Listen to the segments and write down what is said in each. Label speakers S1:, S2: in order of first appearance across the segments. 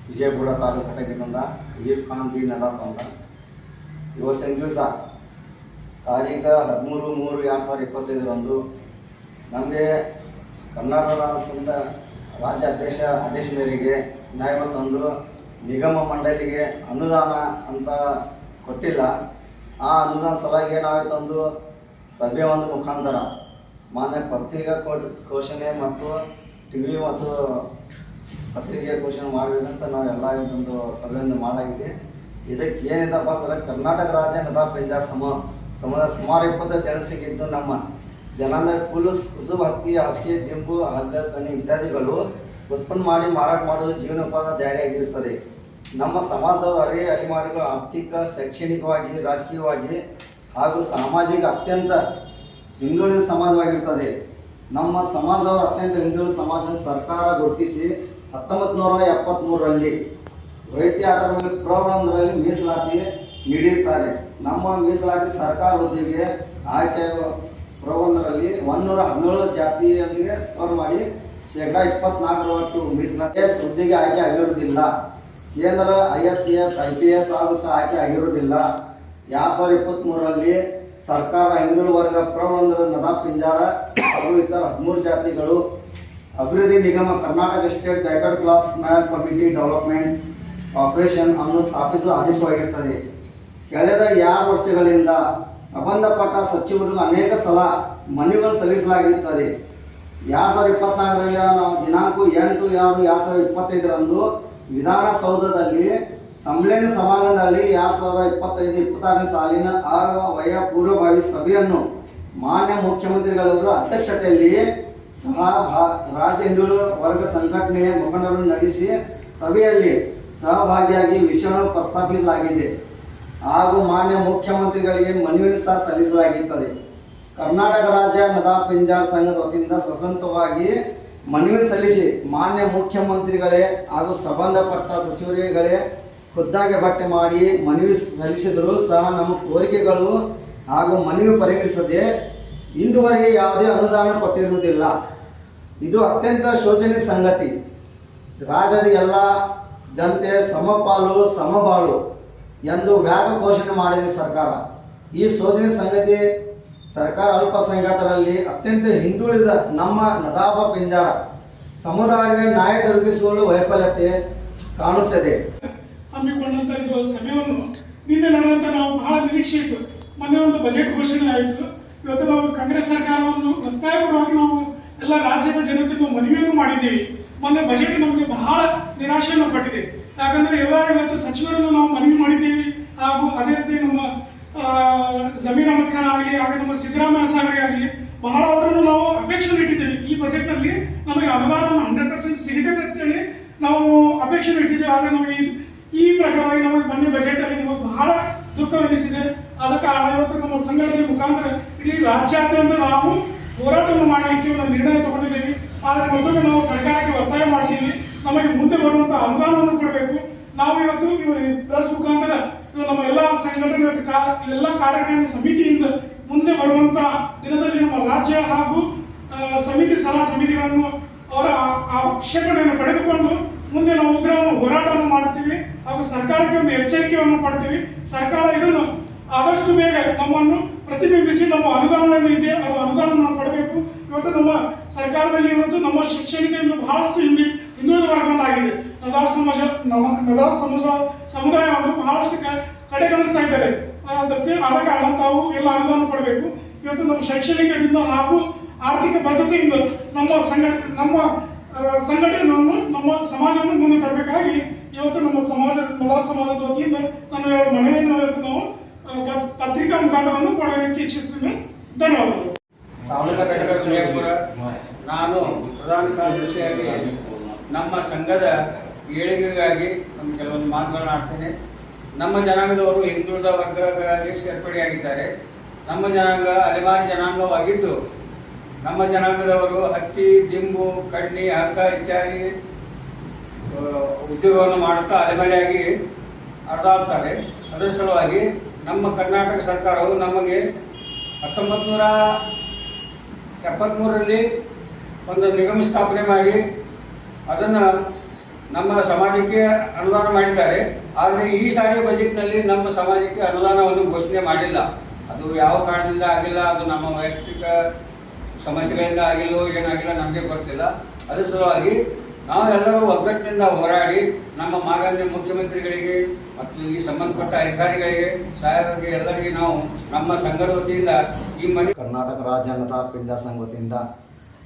S1: Vijayapura taluk ಕಟಗಿನಿಂದ Ayub Khan B Nadaf ಅಂತ. ಇವತ್ತಿನ ದಿವಸ ತಾರೀಖು 13/3/2025 ನಮಗೆ ಕರ್ನಾಟಕ ರಾಜ್ಯ ಆದೇಶ ಮೇರೆಗೆ ನ್ಯಾಯವತ್ತೊಂದು ನಿಗಮ ಮಂಡಳಿಗೆ ಅನುದಾನ ಅಂತ ಕೊಟ್ಟಿಲ್ಲ. ಆ ಅನುದಾನ ಸಲುವಾಗಿ ನಾವಿತ್ತೊಂದು ಸಭೆ ಒಂದು ಮುಖಾಂತರ ಮಾನ್ಯ ಪತ್ರಿಕಾ ಘೋಷಣೆ ಮತ್ತು ಟಿವಿ ಮತ್ತು ಪತ್ರಿಕೆ ಘೋಷಣೆ ಮಾಡಬೇಕಂತ ನಾವೆಲ್ಲ ಒಂದು ಸಭೆಯನ್ನು ಮಾಡಲಾಗಿದೆ. ಇದಕ್ಕೆ ಏನಿದಪ್ಪ ಅಂದ್ರೆ ಕರ್ನಾಟಕ ರಾಜ್ಯ ನದಾಫ್ ಪಂಜಾಬ್ ಸಮುದಾಯ ಸುಮಾರು 20 ಜನಸಂಖ್ಯೆ ಇದ್ದು ನಮ್ಮ ಜನಾಂದ್ರ ಕುಸುಬ ಹತ್ತಿ ಹಾಸಿಗೆ ದಿಂಬು ಹಗ್ಗ ಕಣಿ ಇತ್ಯಾದಿಗಳು ಉತ್ಪನ್ನ ಮಾಡಿ ಮಾರಾಟ ಮಾಡುವುದು ಜೀವನೋಪಾಯ ದಾರಿಯಾಗಿರುತ್ತದೆ. ನಮ್ಮ ಸಮಾಜದವರು ಅಲೆಮಾರಿಗಳು ಆರ್ಥಿಕ ಶೈಕ್ಷಣಿಕವಾಗಿ ರಾಜಕೀಯವಾಗಿ ಹಾಗೂ ಸಾಮಾಜಿಕ ಅತ್ಯಂತ ಹಿಂದುಳಿದ ಸಮಾಜವಾಗಿರುತ್ತದೆ. ನಮ್ಮ ಸಮಾಜದವರು ಅತ್ಯಂತ ಹಿಂದುಳಿದ ಸಮಾಜ ಸರ್ಕಾರ ಗುರುತಿಸಿ 1973ರಲ್ಲಿ ವೈದ್ಯ ಆಧಾರ ಮೇಲೆ ಪ್ರವರ್ಗದಲ್ಲಿ ಮೀಸಲಾತಿ ನೀಡಿರ್ತಾರೆ. ನಮ್ಮ ಮೀಸಲಾತಿ ಸರ್ಕಾರ ಹುದ್ದೆಗೆ ಆಯ್ಕೆ ಪ್ರವರ್ಗದಲ್ಲಿ 117 ಜಾತಿಯೊಂದಿಗೆ ಸ್ಪರ್ ಮಾಡಿ 24% ಮೀಸಲಾತಿ ಹುದ್ದೆಗೆ ಆಯ್ಕೆ ಆಗಿರುವುದಿಲ್ಲ. ಕೇಂದ್ರ ISF IPS ಹಾಗೂ ಸಹ ಆಯ್ಕೆ ಆಗಿರುವುದಿಲ್ಲ. 2023ರಲ್ಲಿ ಸರ್ಕಾರ ಹಿಂದುಳಿದ ವರ್ಗ ಪ್ರವರ್ಗ ನದಾಫ್ ಪಿಂಜಾರ ಹಾಗೂ ಇತರ 13 ಜಾತಿಗಳು ಅಭಿವೃದ್ಧಿ ನಿಗಮ Karnataka state backward class man committee development corporation ಅನ್ನು ಸ್ಥಾಪಿಸುವ ಆದೇಶವಾಗಿರುತ್ತದೆ. ಕಳೆದ 2 ವರ್ಷಗಳಿಂದ ಸಂಬಂಧಪಟ್ಟ ಸಚಿವರಿಗೂ ಅನೇಕ ಸಲ ಮನವಿಗಳನ್ನು ಸಲ್ಲಿಸಲಾಗಿರುತ್ತದೆ. 2024ರಲ್ಲಿ ನಾವು ದಿನಾಂಕ 8/2/2025 ವಿಧಾನಸೌಧದಲ್ಲಿ ಸಮ್ಮೇಳನ ಸಮಾರಂಭದಲ್ಲಿ 2025-26 ಸಾಲಿನ ಆಯವ್ಯಯ ಪೂರ್ವಭಾವಿ ಸಭೆಯನ್ನು ಮಾನ್ಯ ಮುಖ್ಯಮಂತ್ರಿಗಳವರ ಅಧ್ಯಕ್ಷತೆಯಲ್ಲಿ ರಾಜ್ಯ ಹಿಂದುಳಿದ ವರ್ಗ ಸಂಘಟನೆಯ ಮುಖಂಡರನ್ನು ನಡೆಸಿ ಸಭೆಯಲ್ಲಿ ಸಹಭಾಗಿಯಾಗಿ ವಿಷಯವನ್ನು ಪ್ರಸ್ತಾಪಿಸಲಾಗಿದೆ ಹಾಗೂ ಮಾನ್ಯ ಮುಖ್ಯಮಂತ್ರಿಗಳಿಗೆ ಮನವಿಯನ್ನು ಸಹ ಸಲ್ಲಿಸಲಾಗುತ್ತದೆ. ಕರ್ನಾಟಕ ರಾಜ್ಯ ನದಾಫ್ ಪಿಂಜಾರ್ ಸಂಘದ ವತಿಯಿಂದ ಸತತವಾಗಿ ಮನವಿ ಸಲ್ಲಿಸಿ ಮಾನ್ಯ ಮುಖ್ಯಮಂತ್ರಿಗಳೇ ಹಾಗೂ ಸಂಬಂಧಪಟ್ಟ ಸಚಿವರುಗಳೇ ಖುದ್ದಾಗಿ ಭೇಟಿ ಮಾಡಿ ಮನವಿ ಸಲ್ಲಿಸಿದರೂ ಸಹ ನಮ್ಮ ಕೋರಿಕೆಗಳು ಹಾಗೂ ಮನವಿ ಪರಿಗಣಿಸದೆ ಇಂದುವರೆಗೆ ಯಾವುದೇ ಅನುದಾನ ಕೊಟ್ಟಿರುವುದಿಲ್ಲ. ಇದು ಅತ್ಯಂತ ಶೋಚನೀಯ ಸಂಗತಿ. ರಾಜ್ಯದ ಎಲ್ಲ ಜನತೆ ಸಮಪಾಲು ಸಮಬಾಳು ಎಂದು ವ್ಯಾಪಕ ಘೋಷಣೆ ಮಾಡಿದೆ ಸರ್ಕಾರ. ಈ ಶೋಚನೀಯ ಸಂಗತಿ ಸರ್ಕಾರ ಅಲ್ಪಸಂಖ್ಯಾತರಲ್ಲಿ ಅತ್ಯಂತ ಹಿಂದುಳಿದ ನಮ್ಮ ನದಾಫ್ ಪಿಂಜಾರ ಸಮುದಾಯಕ್ಕೆ ನ್ಯಾಯ ದೊರಕಿಸುವಲ್ಲಿ ವೈಫಲ್ಯತೆ ಕಾಣುತ್ತದೆ.
S2: ಹಮ್ಮಿಕೊಂಡಂತ ಇದು ಸಭೆಯನ್ನು ನಿನ್ನೆ ನಡೆದಂತ ನಾವು ಬಹಳ ನಿರೀಕ್ಷೆ ಇತ್ತು. ಮೊನ್ನೆ ಒಂದು ಬಜೆಟ್ ಘೋಷಣೆ ಆಯಿತು. ಇವತ್ತು ನಾವು ಕಾಂಗ್ರೆಸ್ ಸರ್ಕಾರವನ್ನು ಒತ್ತಾಯಪೂರ್ವಕ ನಾವು ಎಲ್ಲ ರಾಜ್ಯದ ಜನತೆಗೂ ಮನವಿಯನ್ನು ಮಾಡಿದ್ದೀವಿ. ಮೊನ್ನೆ ಬಜೆಟ್ ನಮಗೆ ಬಹಳ ನಿರಾಶೆಯನ್ನು ಕೊಟ್ಟಿದೆ. ಯಾಕಂದರೆ ಎಲ್ಲ ಇವತ್ತು ಸಚಿವರನ್ನು ನಾವು ಮನವಿ ಮಾಡಿದ್ದೀವಿ. ಹಾಗೂ ಅದೇ ರೀತಿ ನಮ್ಮ ಜಮೀರ್ ಅಹಮದ್ ಖಾನ್ ಆಗಲಿ ಹಾಗೂ ನಮ್ಮ ಸಿದ್ದರಾಮಯ್ಯ ಸಾಹೇಬರಿಗೆ ಆಗಲಿ ಬಹಳ ಅವರನ್ನು ನಾವು ಅಪೇಕ್ಷೆ ಇಟ್ಟಿದ್ದೀವಿ. ಈ ಬಜೆಟ್ನಲ್ಲಿ ನಮಗೆ ಅನುದಾನ 100% ಸಿಗಿದೆ ಅಂತೇಳಿ ನಾವು ಅಪೇಕ್ಷೆ ಇಟ್ಟಿದ್ದೀವಿ. ಆದರೆ ನಮಗೆ ಈ ಪ್ರಕಾರವಾಗಿ ನಮಗೆ ಮೊನ್ನೆ ಬಜೆಟಲ್ಲಿ ನಮಗೆ ಬಹಳ ದುಃಖವೆನಿಸಿದೆ. ಆದ ಕಾರಣ ಇವತ್ತು ನಮ್ಮ ಸಂಘಟನೆ ಮುಖಾಂತರ ಇಡೀ ರಾಜ್ಯಾದ್ಯಂತ ನಾವು ಹೋರಾಟವನ್ನು ಮಾಡಲಿಕ್ಕೆ ಒಂದು ನಿರ್ಣಯ ತಗೊಂಡಿದ್ದೀವಿ. ಆದರೆ ಮತ್ತೊಮ್ಮೆ ನಾವು ಸರ್ಕಾರಕ್ಕೆ ಒತ್ತಾಯ ಮಾಡ್ತೀವಿ, ನಮಗೆ ಮುಂದೆ ಬರುವಂಥ ಅನುದಾನವನ್ನು ಕೊಡಬೇಕು. ನಾವು ಇವತ್ತು ಪ್ರೆಸ್ ಮುಖಾಂತರ ನಮ್ಮ ಎಲ್ಲ ಸಂಘಟನೆ ಎಲ್ಲ ಕಾರ್ಯಕಾರಿಣಿ ಸಮಿತಿಯಿಂದ ಮುಂದೆ ಬರುವಂಥ ದಿನದಲ್ಲಿ ನಮ್ಮ ರಾಜ್ಯ ಹಾಗೂ ಸಲಹಾ ಸಮಿತಿಗಳನ್ನು ಅವರ ಆಕ್ಷೇಪಣೆಯನ್ನು ಪಡೆದುಕೊಂಡು ಮುಂದೆ ನಾವು ಉಗ್ರವನ್ನು ಹೋರಾಟವನ್ನು ಮಾಡುತ್ತೀವಿ ಹಾಗೂ ಸರ್ಕಾರಕ್ಕೆ ಒಂದು ಎಚ್ಚರಿಕೆಯನ್ನು ಕೊಡ್ತೀವಿ. ಸರ್ಕಾರ ಇದನ್ನು ಆದಷ್ಟು ಬೇಗ ನಮ್ಮನ್ನು ಪ್ರತಿಬಿಂಬಿಸಿ ನಮ್ಮ ಅನುದಾನ ಇದೆ ಅದು ಅನುದಾನ ನಾವು ಕೊಡಬೇಕು. ಇವತ್ತು ನಮ್ಮ ಸರ್ಕಾರದಲ್ಲಿ ಇವತ್ತು ನಮ್ಮ ಶಿಕ್ಷಣದಿಂದ ಬಹಳಷ್ಟು ಹಿಂದುಳಿದ ವರ್ಗವಾಗಿದೆ. ನದಾಫ್ ಸಮುದಾಯವನ್ನು ಬಹಳಷ್ಟು ಕಡೆಗಣಿಸ್ತಾ ಇದ್ದಾರೆ. ಅದಕ್ಕೆ ಆದ ಕಾರಣ ತಾವು ಎಲ್ಲ ಅನುದಾನ ಕೊಡಬೇಕು. ಇವತ್ತು ನಮ್ಮ ಶೈಕ್ಷಣಿಕದಿಂದ ಹಾಗೂ ಆರ್ಥಿಕ ಬದ್ಧತೆಯಿಂದ ನಮ್ಮ ಸಂಘಟನೆಯನ್ನು ನಮ್ಮ ಸಮಾಜವನ್ನು ಮುಂದೆ ತರಬೇಕಾಗಿ ಇವತ್ತು ನಮ್ಮ ನದಾಫ್ ಸಮಾಜದ ವತಿಯಿಂದ ನಾನು 2 ಮನವಿಯನ್ನು ಇವತ್ತು ನಾವು ಪತ್ರಿಕಾ ಮುಖಾಂತರವನ್ನು ಕೊಡೋದಕ್ಕೆ ಇಚ್ಛಿಸ್ತೀನಿ. ಧನ್ಯವಾದಗಳು.
S3: ನಾನು ಪ್ರಧಾನ ಕಾರ್ಯದರ್ಶಿಯಾಗಿ ನಮ್ಮ ಸಂಘದ ಏಳಿಗೆಗಾಗಿ ನಮ್ಮ ಕೆಲವೊಂದು ಮಾತುಗಳನ್ನ ಆಡ್ತೇನೆ. ನಮ್ಮ ಜನಾಂಗದವರು ಹಿಂದುಳಿದ ವರ್ಗವಾಗಿ ಸೇರ್ಪಡೆಯಾಗಿದ್ದಾರೆ. ನಮ್ಮ ಜನಾಂಗ ಅಲೆಮಾರಿ ಜನಾಂಗವಾಗಿದ್ದು ನಮ್ಮ ಜನಾಂಗದವರು ಹತ್ತಿ ದಿಂಬು ಕಣ್ಣಿ ಹಗ್ಗ ಇತ್ಯಾದಿ ಉದ್ಯೋಗವನ್ನು ಮಾಡುತ್ತಾ ಅಲೆಮಾರಿಯಾಗಿ ಹರಿದಾಡ್ತಾರೆ. ಅದರ ಸಲುವಾಗಿ ನಮ್ಮ ಕರ್ನಾಟಕ ಸರ್ಕಾರವು ನಮಗೆ 1973ರಲ್ಲಿ ಒಂದು ನಿಗಮ ಸ್ಥಾಪನೆ ಮಾಡಿ ಅದನ್ನು ನಮ್ಮ ಸಮಾಜಕ್ಕೆ ಅನುದಾನ ಮಾಡಿದ್ದಾರೆ. ಆದರೆ ಈ ಸಾರಿ ಬಜೆಟ್ನಲ್ಲಿ ನಮ್ಮ ಸಮಾಜಕ್ಕೆ ಅನುದಾನವನ್ನು ಘೋಷಣೆ ಮಾಡಿಲ್ಲ. ಅದು ಯಾವ ಕಾರಣದಿಂದ ಆಗಿಲ್ಲ, ಅದು ನಮ್ಮ ವೈಯಕ್ತಿಕ ಸಮಸ್ಯೆಗಳಿಂದ ಆಗಿಲ್ಲೋ ಏನಾಗಿಲ್ಲ ನಮಗೆ ಗೊತ್ತಿಲ್ಲ. ಅದರ ಸಲುವಾಗಿ ನಾವೆಲ್ಲರೂ ಒಗ್ಗಟ್ಟಿನಿಂದ ಹೋರಾಡಿ ನಮ್ಮ ಮಾನ್ಯ ಮುಖ್ಯಮಂತ್ರಿಗಳಿಗೆ ಮತ್ತು ಈ ಸಂಬಂಧಪಟ್ಟ ಅಧಿಕಾರಿಗಳಿಗೆ, ಸಾಹೇಬರಿಗೆ, ಎಲ್ಲರಿಗೆ ನಾವು ನಮ್ಮ ಸಂಘದ ವತಿಯಿಂದ ಈ ಮನೆ
S1: ಕರ್ನಾಟಕ ರಾಜ್ಯ ನದಾ ಪಿಂಜಾರ ಸಂಘ ವತಿಯಿಂದ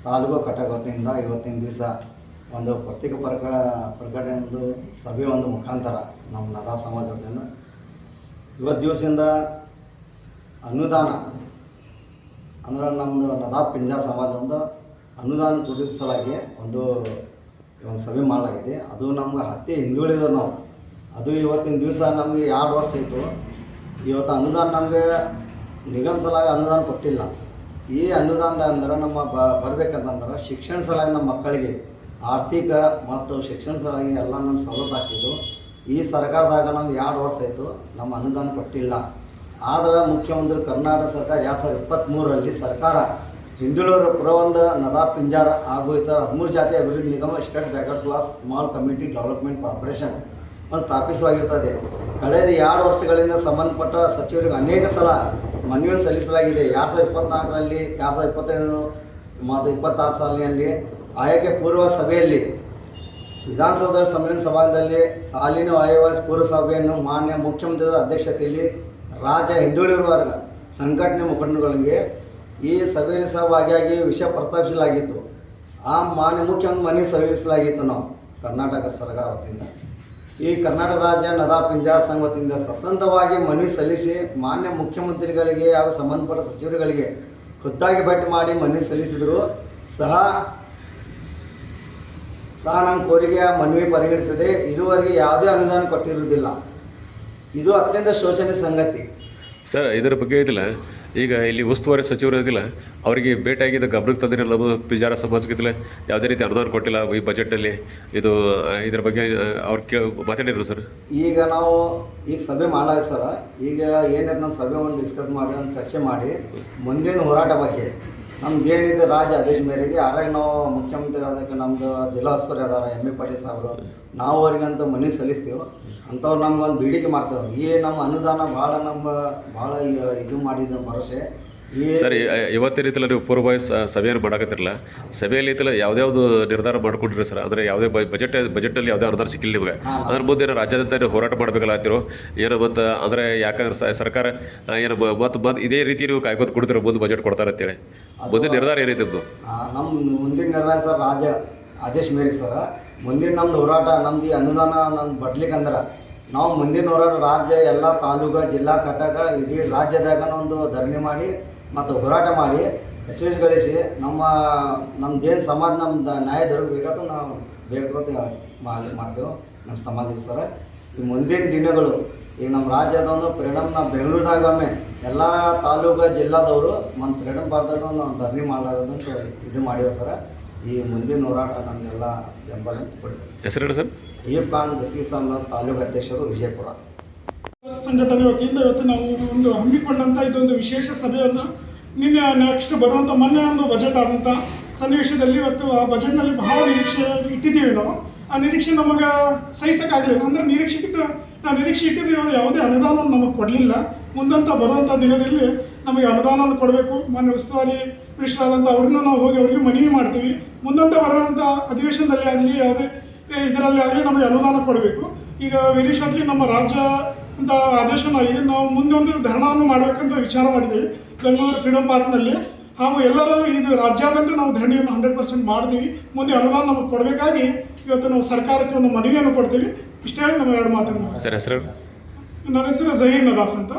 S1: ತಾಲೂಕು ಘಟಕ ವತಿಯಿಂದ ಇವತ್ತಿನ ದಿವಸ ಒಂದು ಪತ್ರಿಕಾ ಪ್ರಕಟಣೆ ಒಂದು ಸಭೆ ಒಂದು ಮುಖಾಂತರ ನಮ್ಮ ನದಾಫ್ ಸಮಾಜ ವತಿಯಿಂದ ಇವತ್ತು ದಿವಸದಿಂದ ಅನುದಾನ ಅಂದ್ರೆ ನಮ್ಮದು ನದಾಫ್ ಪಿಂಜಾರ ಸಮಾಜದಿಂದ ಅನುದಾನ ಕೊಡಿಸಲಾಗಿ ಒಂದು ಸಭೆ ಮಾಡಲಾಗಿದೆ. ಅದು ನಮ್ಗೆ ಹತ್ಯೆ ಹಿಂದುಳಿದ ನಾವು ಅದು ಇವತ್ತಿನ ದಿವಸ ನಮಗೆ 2 ವರ್ಷ ಆಯಿತು. ಇವತ್ತು ಅನುದಾನ ನಮಗೆ ನಿಗಮ ಸಲಾಗಿ ಅನುದಾನ ಕೊಟ್ಟಿಲ್ಲ. ಈ ಅನುದಾನದ ಅಂದ್ರೆ ನಮ್ಮ ಬರಬೇಕಂತಂದ್ರೆ ಶಿಕ್ಷಣ ಸಲಾಗಿ ನಮ್ಮ ಮಕ್ಕಳಿಗೆ ಆರ್ಥಿಕ ಮತ್ತು ಶಿಕ್ಷಣ ಸಲಾಗಿ ಎಲ್ಲ ನಮ್ಮ ಸವಲತ್ತು ಆಗ್ತಿದ್ದು. ಈ ಸರ್ಕಾರದಾಗ ನಮ್ಗೆ 2 ವರ್ಷ ಆಯಿತು ನಮ್ಮ ಅನುದಾನ ಕೊಟ್ಟಿಲ್ಲ. ಆದರೆ ಮುಖ್ಯಮಂತ್ರಿ ಕರ್ನಾಟಕ ಸರ್ಕಾರ 2023ರಲ್ಲಿ ಸರ್ಕಾರ ಹಿಂದುಳಿದವರ ಪುರವೊಂದು ನದಾಫ್ ಪಿಂಜಾರ ಹಾಗೂ ಇತರ 13 ಜಾತಿ ಅಭಿವೃದ್ಧಿ ನಿಗಮ state backward class small community development corporation ಒಂದು ಸ್ಥಾಪಿಸುವಾಗಿರ್ತದೆ. ಕಳೆದ 2 ವರ್ಷಗಳಿಂದ ಸಂಬಂಧಪಟ್ಟ ಸಚಿವರಿಗೆ ಅನೇಕ ಸಲ ಮನವಿಯನ್ನು ಸಲ್ಲಿಸಲಾಗಿದೆ. 2024ರಲ್ಲಿ 2025 ಮತ್ತು 26 ಸಾಲಿನಲ್ಲಿ ಆಯ್ಕೆ ಪೂರ್ವ ಸಭೆಯಲ್ಲಿ ವಿಧಾನಸೌಧ ಸಮ್ಮೇಳನ ಸಭಾದಲ್ಲಿ ಸಾಲಿನ ಆಯೋಗ ಪೂರ್ವ ಸಭೆಯನ್ನು ಮಾನ್ಯ ಮುಖ್ಯಮಂತ್ರಿಗಳ ಅಧ್ಯಕ್ಷತೆಯಲ್ಲಿ ರಾಜ್ಯ ಹಿಂದುಳಿದ ವರ್ಗ ಸಂಘಟನೆ ಮುಖಂಡಗಳಿಗೆ ಈ ಸಭೆಯಲ್ಲಿ ಭಾಗಿಯಾಗಿ ವಿಷಯ ಪ್ರಸ್ತಾಪಿಸಲಾಗಿತ್ತು. ಆ ಮಾನ್ಯ ಮುಖ್ಯಮಂತ್ರಿ ಮನವಿ ಸಲ್ಲಿಸಲಾಗಿತ್ತು. ನಾವು ಕರ್ನಾಟಕ ಸರ್ಕಾರ ವತಿಯಿಂದ ಈ ಕರ್ನಾಟಕ ರಾಜ್ಯ ನದಾಫ್ ಪಿಂಜಾರ ಸಂಘ ವತಿಯಿಂದ ಸತತವಾಗಿ ಮನವಿ ಸಲ್ಲಿಸಿ ಮಾನ್ಯ ಮುಖ್ಯಮಂತ್ರಿಗಳಿಗೆ ಹಾಗೂ ಸಂಬಂಧಪಟ್ಟ ಸಚಿವರುಗಳಿಗೆ ಖುದ್ದಾಗಿ ಭೇಟಿ ಮಾಡಿ ಮನವಿ ಸಲ್ಲಿಸಿದರು ಸಹ ನಮ್ಮ ಕೋರಿಕೆಯ ಮನವಿ ಪರಿಗಣಿಸದೆ ಇರುವರೆಗೆ ಯಾವುದೇ ಅನುದಾನ ಕೊಟ್ಟಿರುವುದಿಲ್ಲ. ಇದು ಅತ್ಯಂತ ಶೋಚನೀಯ ಸಂಗತಿ.
S4: ಸರ್, ಇದರ ಬಗ್ಗೆ ಇದಿಲ್ಲ, ಈಗ ಇಲ್ಲಿ ಉಸ್ತುವಾರಿ ಸಚಿವರು ಇದಿಲ್ಲ, ಅವರಿಗೆ ಭೇಟಿಯಾಗಿದ್ದ ಗಮನಕ್ಕೆ ತಂದಿರಲ್ಲ, ಪಿಂಜಾರ ಸಮಾಜಕ್ಕಿಲ್ಲ ಯಾವುದೇ ರೀತಿ ಅನುದಾನ ಕೊಟ್ಟಿಲ್ಲ ಈ ಬಜೆಟಲ್ಲಿ. ಇದ್ರ ಬಗ್ಗೆ ಅವ್ರು ಮಾತಾಡಿದ್ರು ಸರ್.
S1: ಈಗ ನಾವು ಈಗ ಸಭೆ ಮಾಡಲಾಗಿದೆ ಸರ್. ಈಗ ಏನಿದೆ ನಮ್ಮ ಸಭೆ ಒಂದು ಡಿಸ್ಕಸ್ ಮಾಡಿ ಒಂದು ಚರ್ಚೆ ಮಾಡಿ ಮುಂದಿನ ಹೋರಾಟ ಬಗ್ಗೆ ನಮ್ದು ಏನಿದೆ ರಾಜ್ಯ ಆದೇಶ ಮೇರೆಗೆ ಯಾರಾಗ ನಾವು ಮುಖ್ಯಮಂತ್ರಿ ಅದಕ್ಕೆ ನಮ್ಮದು ಜಿಲ್ಲಾ ಉಸ್ತುವಾರಿ ಅದಾರ ಎಮ್ ಎ ಪಾಟೀಲ್ ಸಾಹೇಬರು, ನಾವು ಅವ್ರಿಗಂತ ಮನವಿ ಸಲ್ಲಿಸ್ತೀವಿ. ಅಂಥವ್ರು ನಮ್ಗೊಂದು ಬೇಡಿಕೆ ಮಾಡ್ತೇವೆ. ಈ ನಮ್ಮ ಅನುದಾನ ಭಾಳ ಇದು ಮಾಡಿದ ಭರವಸೆ
S4: ಸರ್. ಇವತ್ತಿನ ರೀತಿಯಲ್ಲಿ ನೀವು ಪೂರ್ವಭಾವಿ ಸಭೆಯನ್ನು ಮಾಡಕತ್ತಿರಲ್ಲ, ಸಭೆಯಲ್ಲಿ ಐತಲ್ಲ ಯಾವ್ದಾವ್ದು ನಿರ್ಧಾರ ಮಾಡ್ಕೊಂಡಿರಿ ಸರ್? ಅಂದರೆ ಯಾವುದೇ ಬಜೆಟಲ್ಲಿ ಯಾವುದೇ ಅನುದಾನ ಸಿಕ್ಕಿಲ್ಲ ನಿಮಗೆ, ಅದ್ರ ಮುಂದೆ ರಾಜ್ಯಾದ್ಯಂತ ಹೋರಾಟ ಮಾಡಬೇಕಲ್ಲ ಏನೋ ಮತ್ತು ಅಂದರೆ ಯಾಕಂದ್ರೆ ಸರ್ಕಾರ ಏನು ಮತ್ತು ಇದೇ ರೀತಿ ನೀವು ಕಾಯ್ಕೋತ ಕೊಡ್ತೀರ ಮುಂದೆ ಬಜೆಟ್ ಕೊಡ್ತಾರೆ ಅಂತೇಳಿ ಮುಂದಿನ ನಿರ್ಧಾರ ಏನೈತಿದ್ದು?
S1: ನಮ್ಮ ಮುಂದಿನ ನಿರ್ಧಾರ ಸರ್ ರಾಜ್ಯ ಆದೇಶ ಮೇರೆಗೆ ಸರ್ ಮುಂದಿನ ನಮ್ಮದು ಹೋರಾಟ ನಮ್ದು ಈ ಅನುದಾನ ನಮ್ದು ಬಡ್ಲಿಕ್ಕಂದ್ರೆ ನಾವು ಮುಂದಿನ ಹೋರಾಟ ರಾಜ್ಯ ಎಲ್ಲ ತಾಲೂಕು ಜಿಲ್ಲಾ ಘಟಕ ಇಡೀ ರಾಜ್ಯದಾಗ ಒಂದು ಧರಣಿ ಮಾಡಿ ಮತ್ತು ಹೋರಾಟ ಮಾಡಿ ಯಶಸ್ವಿಗೊಳಿಸಿ ನಮ್ಮದೇನು ಸಮಾಜ ನಮ್ದು ನ್ಯಾಯ ದೊರಕಬೇಕಾದ ನಾವು ಬೇಡ್ಕೋತ ಮಾಡ್ತೇವೆ ನಮ್ಮ ಸಮಾಜಕ್ಕೆ ಸರ. ಈ ಮುಂದಿನ ದಿನಗಳು ಈಗ ನಮ್ಮ ರಾಜ್ಯದ ಒಂದು ಫ್ರೀಡಮ್ ನಾವು ಬೆಂಗಳೂರದಾಗ ಒಮ್ಮೆ ಎಲ್ಲ ತಾಲೂಕು ಜಿಲ್ಲಾದವರು ಒಂದು ಫ್ರೀಡಮ್ ಪಾರ್ದಾಗ ಒಂದು ಧರಣಿ ಮಾಡಲಾಗೋದಂತ ಇದು ಮಾಡಿವೆ ಸರ. ಈ ಮುಂದಿನ ಹೋರಾಟ ನಮಗೆಲ್ಲ ಬೆಂಬಲ ಕೊಡಬೇಕು.
S4: ಹೆಸರು ಸರ್?
S1: ಅಯ್ಯಪ್ಪ ಖಾನ್ ದಸೀಸನ್ ತಾಲೂಕು ಅಧ್ಯಕ್ಷರು, ವಿಜಯಪುರ.
S2: ಸಂಘಟನೆ ವತಿಯಿಂದ ಇವತ್ತು ನಾವು ಒಂದು ಹಮ್ಮಿಕೊಂಡಂಥ ಇದೊಂದು ವಿಶೇಷ ಸಭೆಯನ್ನು ನಿನ್ನೆ ನೆಕ್ಸ್ಟ್ ಬರುವಂಥ ಮೊನ್ನೆ ಒಂದು ಬಜೆಟ್ ಆದಂಥ ಸನ್ನಿವೇಶದಲ್ಲಿ ಇವತ್ತು ಆ ಬಜೆಟ್ನಲ್ಲಿ ಬಹಳ ನಿರೀಕ್ಷೆ ಇಟ್ಟಿದ್ದೀವಿ ನಾವು. ಆ ನಿರೀಕ್ಷೆ ನಮಗೆ ಸಹಿಸೋಕ್ಕಾಗಲಿಲ್ಲ. ಅಂದರೆ ನಾವು ನಿರೀಕ್ಷೆ ಇಟ್ಟಿದ್ದೀವಿ, ಯಾವುದೇ ಅನುದಾನ ನಮಗೆ ಕೊಡಲಿಲ್ಲ. ಮುಂದಂತ ಬರುವಂಥ ದಿನದಲ್ಲಿ ನಮಗೆ ಅನುದಾನವನ್ನು ಕೊಡಬೇಕು. ಮಾನ್ಯ ಉಸ್ತುವಾರಿ ಮಿನಿಸ್ಟರ್ ಅವ್ರನ್ನೂ ನಾವು ಹೋಗಿ ಅವರಿಗೆ ಮನವಿ ಮಾಡ್ತೀವಿ. ಮುಂದಂತ ಬರುವಂಥ ಅಧಿವೇಶನದಲ್ಲಿ ಆಗಲಿ ಯಾವುದೇ ಇದರಲ್ಲಿ ಆಗಲಿ ನಮಗೆ ಅನುದಾನ ಕೊಡಬೇಕು. ಈಗ ವೆರಿ ಶಾರ್ಟ್ಲಿ ನಮ್ಮ ರಾಜ್ಯ ಅಂತ ಆದೇಶ ಇದೆ. ನಾವು ಮುಂದೆ ಒಂದು ಧರಣವನ್ನು ಮಾಡಬೇಕಂತ ವಿಚಾರ ಮಾಡಿದ್ದೀವಿ ಬೆಂಗಳೂರು ಫ್ರೀಡಮ್ ಪಾರ್ಕ್ನಲ್ಲಿ. ಹಾಗೂ ಎಲ್ಲರೂ ಇದು ರಾಜ್ಯಾದ್ಯಂತ ನಾವು ಧರಣಿಯನ್ನು 100% ಮಾಡ್ತೀವಿ. ಮುಂದೆ ಅನುದಾನ ನಮಗೆ ಕೊಡಬೇಕಾಗಿ ಇವತ್ತು ನಾವು ಸರ್ಕಾರಕ್ಕೆ ಒಂದು ಮನವಿಯನ್ನು ಕೊಡ್ತೀವಿ. ಇಷ್ಟೇ ಹೇಳಿ ನಮ್ಮ 2 ಮಾತನ್ನು.
S4: ಸರ್, ಹೆಸರು?
S2: ನನ್ನ ಹೆಸರು ಜಹೀರ್ ನದಾಫ್ ಅಂತ.